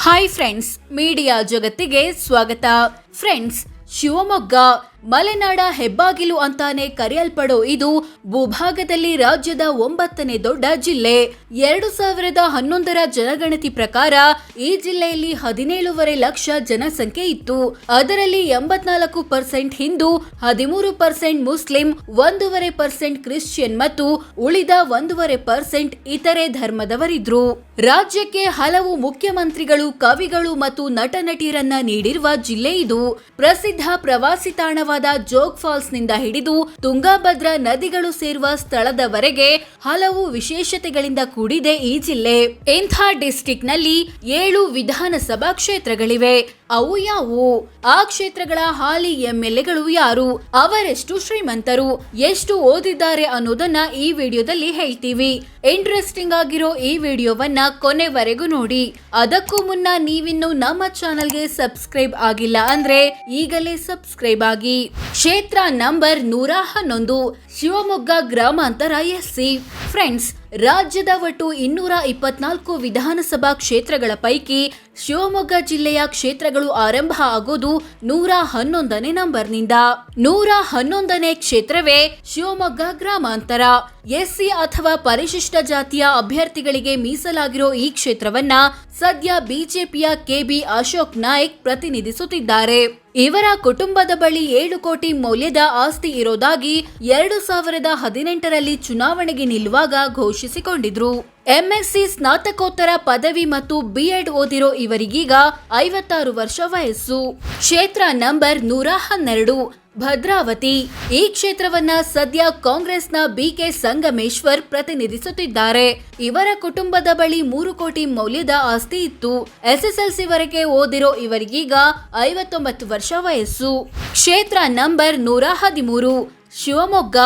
Hi friends, media ಜಗತ್ತಿಗೆ ಸ್ವಾಗತ. Friends, Shivamogga ಮಲೆನಾಡ ಹೆಬ್ಬಾಗಿಲು ಅಂತಾನೆ ಕರೆಯಲ್ಪಡೋ ಇದು ಭೂಭಾಗದಲ್ಲಿ ರಾಜ್ಯದ 9ನೇ ದೊಡ್ಡ ಜಿಲ್ಲೆ. 2011ರ ಜನಗಣತಿ ಪ್ರಕಾರ ಈ ಜಿಲ್ಲೆಯಲ್ಲಿ 17.5 ಲಕ್ಷ ಜನಸಂಖ್ಯೆ ಇತ್ತು. ಅದರಲ್ಲಿ 84% ಹಿಂದೂ, 13% ಮುಸ್ಲಿಂ, 1.5% ಕ್ರಿಶ್ಚಿಯನ್ ಮತ್ತು ಉಳಿದ 1.5% ಇತರೆ ಧರ್ಮದವರಿದ್ರು. ರಾಜ್ಯಕ್ಕೆ ಹಲವು ಮುಖ್ಯಮಂತ್ರಿಗಳು, ಕವಿಗಳು ಮತ್ತು ನಟ ನಟಿಯರನ್ನ ನೀಡಿರುವ ಜಿಲ್ಲೆ ಇದು. ಪ್ರಸಿದ್ಧ ಪ್ರವಾಸಿ ತಾಣವಾದ ಜೋಗ್ ಫಾಲ್ಸ್ ನಿಂದ ಹಿಡಿದು ತುಂಗಾಭದ್ರಾ ನದಿಗಳು ಸೇರುವ ಸ್ಥಳದವರೆಗೆ ಹಲವು ವಿಶೇಷತೆಗಳಿಂದ ಕೂಡಿದೆ ಈ ಜಿಲ್ಲೆ. ಇಂಥ ಡಿಸ್ಟ್ರಿಕ್ಟ್ ನಲ್ಲಿ 7 ವಿಧಾನಸಭಾ ಕ್ಷೇತ್ರಗಳಿವೆ. ಅವು ಯಾವುವು? ಆ ಕ್ಷೇತ್ರಗಳ ಹಾಲಿ ಎಂಎಲ್ಎಗಳು ಯಾರು? ಅವರೆಷ್ಟು ಶ್ರೀಮಂತರು, ಎಷ್ಟು ಓದಿದ್ದಾರೆ ಅನ್ನೋದನ್ನ ಈ ವಿಡಿಯೋದಲ್ಲಿ ಹೇಳ್ತೀವಿ. ಇಂಟ್ರೆಸ್ಟಿಂಗ್ ಆಗಿರೋ ಈ ವಿಡಿಯೋವನ್ನ ಕೊನೆವರೆಗೂ ನೋಡಿ. ಅದಕ್ಕೂ ಮುನ್ನ ನೀವಿನ್ನು ನಮ್ಮ ಚಾನೆಲ್ಗೆ ಸಬ್ಸ್ಕ್ರೈಬ್ ಆಗಿಲ್ಲ ಅಂದ್ರೆ ಈಗಲೇ ಸಬ್ಸ್ಕ್ರೈಬ್ ಆಗಿ. ಕ್ಷೇತ್ರ ನಂಬರ್ 111, ಶಿವಮೊಗ್ಗ ಗ್ರಾಮಾಂತರ ಎಸ್ಸಿ. ಫ್ರೆಂಡ್ಸ್, ರಾಜ್ಯದ ಒಟ್ಟು 224 ವಿಧಾನಸಭಾ ಕ್ಷೇತ್ರಗಳ ಪೈಕಿ ಶಿವಮೊಗ್ಗ ಜಿಲ್ಲೆಯ ಕ್ಷೇತ್ರಗಳು ಆರಂಭ ಆಗೋದು 111ನೇ ನಂಬರ್ನಿಂದ. 111ನೇ ಕ್ಷೇತ್ರವೇ ಶಿವಮೊಗ್ಗ ಗ್ರಾಮಾಂತರ. ಎಸ್ಸಿ ಅಥವಾ ಪರಿಶಿಷ್ಟ ಜಾತಿಯ ಅಭ್ಯರ್ಥಿಗಳಿಗೆ ಮೀಸಲಾಗಿರೋ ಈ ಕ್ಷೇತ್ರವನ್ನ ಸದ್ಯ ಬಿಜೆಪಿಯ ಕೆಬಿ ಅಶೋಕ್ ನಾಯಕ್ ಪ್ರತಿನಿಧಿಸುತ್ತಿದ್ದಾರೆ. ಇವರ ಕುಟುಂಬದ ಬಳಿ 7 ಕೋಟಿ ಮೌಲ್ಯದ ಆಸ್ತಿ ಇರೋದಾಗಿ 2018ರಲ್ಲಿ ಚುನಾವಣೆಗೆ ನಿಲ್ಲುವಾಗ ಘೋಷಿಸಿಕೊಂಡಿದ್ರು. ಎಂಎಸ್ಸಿ ಸ್ನಾತಕೋತ್ತರ ಪದವಿ ಮತ್ತು ಬಿಎಡ್ ಓದಿರೋ ಇವರಿಗೀಗ 56 ವರ್ಷ ವಯಸ್ಸು. ಕ್ಷೇತ್ರ ನಂಬರ್ 112, ಭದ್ರಾವತಿ. ಈ ಕ್ಷೇತ್ರವನ್ನ ಸದ್ಯ ಕಾಂಗ್ರೆಸ್ನ ಬಿಕೆ ಸಂಗಮೇಶ್ವರ್ ಪ್ರತಿನಿಧಿಸುತ್ತಿದ್ದಾರೆ. ಇವರ ಕುಟುಂಬದ ಬಳಿ 3 ಕೋಟಿ ಮೌಲ್ಯದ ಆಸ್ತಿ ಇತ್ತು. ಎಸ್ಎಸ್ಎಲ್ಸಿ ವರೆಗೆ ಓದಿರೋ ಇವರಿಗೀಗ 59 ವರ್ಷ ವಯಸ್ಸು. ಕ್ಷೇತ್ರ ನಂಬರ್ 113, ಶಿವಮೊಗ್ಗ.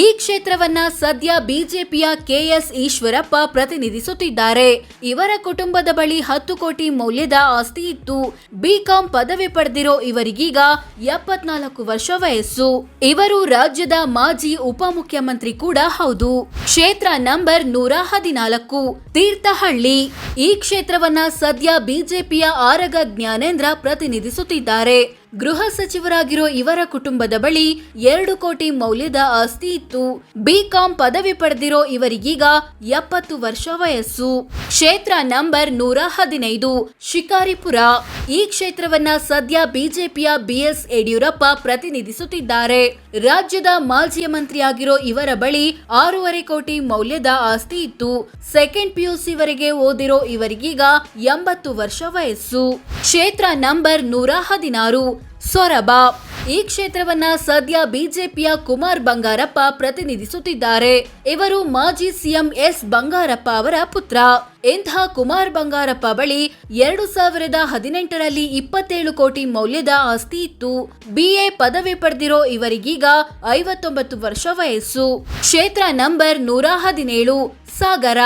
ಈ ಕ್ಷೇತ್ರವನ್ನ ಸದ್ಯ ಬಿಜೆಪಿಯ ಕೆಎಸ್ ಈಶ್ವರಪ್ಪ ಪ್ರತಿನಿಧಿಸುತ್ತಿದ್ದಾರೆ. ಇವರ ಕುಟುಂಬದ ಬಳಿ 10 ಕೋಟಿ ಮೌಲ್ಯದ ಆಸ್ತಿ ಇತ್ತು. ಬಿಕಾಂ ಪದವಿ ಪಡೆದಿರೋ ಇವರಿಗೀಗ 74 ವರ್ಷ ವಯಸ್ಸು. ಇವರು ರಾಜ್ಯದ ಮಾಜಿ ಉಪಮುಖ್ಯಮಂತ್ರಿ ಕೂಡ ಹೌದು. ಕ್ಷೇತ್ರ ನಂಬರ್ 114, ತೀರ್ಥಹಳ್ಳಿ. ಈ ಕ್ಷೇತ್ರವನ್ನ ಸದ್ಯ ಬಿಜೆಪಿಯ ಆರಗ ಜ್ಞಾನೇಂದ್ರ ಪ್ರತಿನಿಧಿಸುತ್ತಿದ್ದಾರೆ. ಗೃಹ ಸಚಿವರಾಗಿರೋ ಇವರ ಕುಟುಂಬದ ಬಳಿ 2 ಕೋಟಿ ಮೌಲ್ಯದ ಆಸ್ತಿ ಇತ್ತು. ಬಿಕಾಂ ಪದವಿ ಪಡೆದಿರೋ ಇವರಿಗೀಗ 70 ವರ್ಷ ವಯಸ್ಸು. ಕ್ಷೇತ್ರ ನಂಬರ್ 115, ಶಿಕಾರಿಪುರ. ಈ ಕ್ಷೇತ್ರವನ್ನ ಸದ್ಯ ಬಿಜೆಪಿಯ ಬಿಎಸ್ ಯಡಿಯೂರಪ್ಪ ಪ್ರತಿನಿಧಿಸುತ್ತಿದ್ದಾರೆ. ರಾಜ್ಯದ ಮಾಜಿ ಮಂತ್ರಿಯಾಗಿರೋ ಇವರ ಬಳಿ 6.5 ಕೋಟಿ ಮೌಲ್ಯದ ಆಸ್ತಿ ಇತ್ತು. ಸೆಕೆಂಡ್ ಪಿಯುಸಿ ವರೆಗೆ ಓದಿರೋ ಇವರಿಗೀಗ 80 ವರ್ಷ ವಯಸ್ಸು. ಕ್ಷೇತ್ರ ನಂಬರ್ 116, ಸೊರಬ. ಈ ಕ್ಷೇತ್ರವನ್ನ ಸದ್ಯ ಬಿಜೆಪಿಯ ಕುಮಾರ್ ಬಂಗಾರಪ್ಪ ಪ್ರತಿನಿಧಿಸುತ್ತಿದ್ದಾರೆ. ಇವರು ಮಾಜಿ ಸಿಎಂ ಎಸ್ ಬಂಗಾರಪ್ಪ ಅವರ ಪುತ್ರ. ಇಂಥ ಕುಮಾರ್ ಬಂಗಾರಪ್ಪ ಬಳಿ 2018ರಲ್ಲಿ 27 ಕೋಟಿ ಮೌಲ್ಯದ ಆಸ್ತಿ ಇತ್ತು. ಬಿಎ ಪದವಿ ಪಡೆದಿರೋ ಇವರಿಗೀಗ 59 ವರ್ಷ ವಯಸ್ಸು. ಕ್ಷೇತ್ರ ನಂಬರ್ 117, ಸಾಗರ.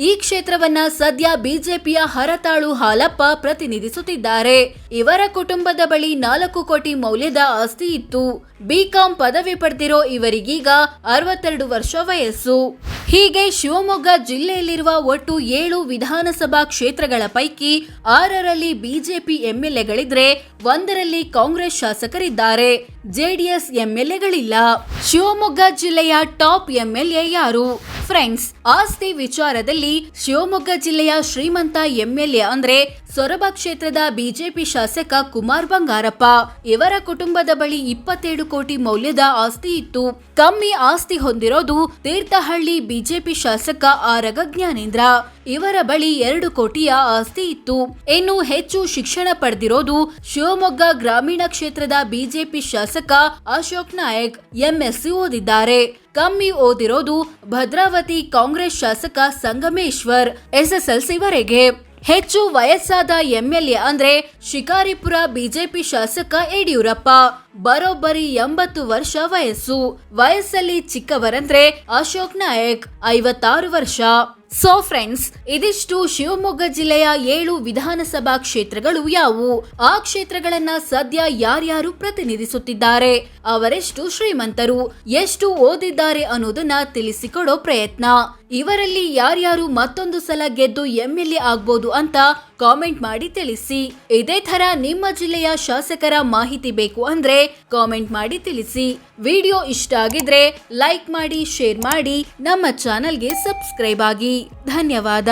ಈ ಕ್ಷೇತ್ರವನ್ನ ಸದ್ಯ ಬಿಜೆಪಿಯ ಹರತಾಳು ಹಾಲಪ್ಪ ಪ್ರತಿನಿಧಿಸುತ್ತಿದ್ದಾರೆ. ಇವರ ಕುಟುಂಬದ ಬಳಿ 4 ಕೋಟಿ ಮೌಲ್ಯದ ಆಸ್ತಿ ಇತ್ತು. ಬಿಕಾಂ ಪದವಿ ಪಡೆದಿರೋ ಇವರಿಗೀಗ 62 ವರ್ಷ ವಯಸ್ಸು. ಹೀಗೆ ಶಿವಮೊಗ್ಗ ಜಿಲ್ಲೆಯಲ್ಲಿರುವ ಒಟ್ಟು 7 ವಿಧಾನಸಭಾ ಕ್ಷೇತ್ರಗಳ ಪೈಕಿ 6ರಲ್ಲಿ ಬಿಜೆಪಿ ಎಂಎಲ್ಎಗಳಿದ್ರೆ 1ರಲ್ಲಿ ಕಾಂಗ್ರೆಸ್ ಶಾಸಕರಿದ್ದಾರೆ. ಜೆಡಿಎಸ್ ಎಂಎಲ್ಎಗಳಿಲ್ಲ. ಶಿವಮೊಗ್ಗ ಜಿಲ್ಲೆಯ ಟಾಪ್ ಎಂಎಲ್ಎ ಯಾರು? ಫ್ರೆಂಡ್ಸ್, ಆಸ್ತಿ ವಿಚಾರದಲ್ಲಿ ಶಿವಮೊಗ್ಗ ಜಿಲ್ಲೆಯ ಶ್ರೀಮಂತ ಎಂಎಲ್ಎ ಅಂದ್ರೆ ಸೊರಬ ಕ್ಷೇತ್ರದ ಬಿಜೆಪಿ ಶಾಸಕ ಕುಮಾರ್ ಬಂಗಾರಪ್ಪ. ಇವರ ಕುಟುಂಬದ ಬಳಿ 27 ಕೋಟಿ ಮೌಲ್ಯದ ಆಸ್ತಿ ಇತ್ತು. ಕಮ್ಮಿ ಆಸ್ತಿ ಹೊಂದಿರೋದು ತೀರ್ಥಹಳ್ಳಿ ಬಿಜೆಪಿ ಶಾಸಕ ಆರಗ ಜ್ಞಾನೇಂದ್ರ. ಇವರ ಬಳಿ 2 ಕೋಟಿಯ ಆಸ್ತಿ ಇತ್ತು. ಇನ್ನು ಹೆಚ್ಚು ಶಿಕ್ಷಣ ಪಡೆದಿರೋದು ಶಿವಮೊಗ್ಗ ಗ್ರಾಮೀಣ ಕ್ಷೇತ್ರದ ಬಿಜೆಪಿ ಶಾಸಕ ಅಶೋಕ್ ನಾಯಕ್. ಎಂಎಸ್ಸಿ ಓದಿದ್ದಾರೆ. ಕಮ್ಮಿ ಓದಿರೋದು ಭದ್ರಾವತಿ ಕಾಂಗ್ರೆಸ್ ಶಾಸಕ ಸಂಗಮೇಶ್ವರ್. ಎಸ್ಎಸ್ಎಲ್ಸಿ ವರೆಗೆ. ಹೆಚ್ಚು ವಯಸ್ಸಾದ ಎಂಎಲ್ಎ ಅಂದ್ರೆ ಶಿಕಾರಿಪುರ ಬಿಜೆಪಿ ಶಾಸಕ ಯಡಿಯೂರಪ್ಪ. ಬರೋಬ್ಬರಿ 80 ವರ್ಷ ವಯಸ್ಸು. ವಯಸ್ಸಲ್ಲಿ ಚಿಕ್ಕವರಂದ್ರೆ ಅಶೋಕ್ ನಾಯಕ್, 56 ವರ್ಷ. ಸೊ ಫ್ರೆಂಡ್ಸ್, ಇದಿಷ್ಟು ಶಿವಮೊಗ್ಗ ಜಿಲ್ಲೆಯ 7 ವಿಧಾನಸಭಾ ಕ್ಷೇತ್ರಗಳು ಯಾವುವು, ಆ ಕ್ಷೇತ್ರಗಳನ್ನ ಸದ್ಯ ಯಾರ್ಯಾರು ಪ್ರತಿನಿಧಿಸುತ್ತಿದ್ದಾರೆ, ಅವರೆಷ್ಟು ಶ್ರೀಮಂತರು, ಎಷ್ಟು ಓದಿದ್ದಾರೆ ಅನ್ನೋದನ್ನ ತಿಳಿಸಿಕೊಡೋ ಪ್ರಯತ್ನ. ಇವರಲ್ಲಿ ಯಾರ್ಯಾರು ಮತ್ತೊಂದು ಸಲ ಗೆದ್ದು MLA ಆಗ್ಬೋದು ಅಂತ ಕಾಮೆಂಟ್ ಮಾಡಿ ತಿಳಿಸಿ. ಇದೇ ತರ ನಿಮ್ಮ ಜಿಲ್ಲೆಯ ಶಾಸಕರ ಮಾಹಿತಿ ಬೇಕು ಅಂದ್ರೆ ಕಾಮೆಂಟ್ ಮಾಡಿ ತಿಳಿಸಿ. ವಿಡಿಯೋ ಇಷ್ಟ ಆಗಿದ್ರೆ ಲೈಕ್ ಮಾಡಿ, ಶೇರ್ ಮಾಡಿ, ನಮ್ಮ ಚಾನೆಲ್ಗೆ ಸಬ್ಸ್ಕ್ರೈಬ್ ಆಗಿ. ಧನ್ಯವಾದ.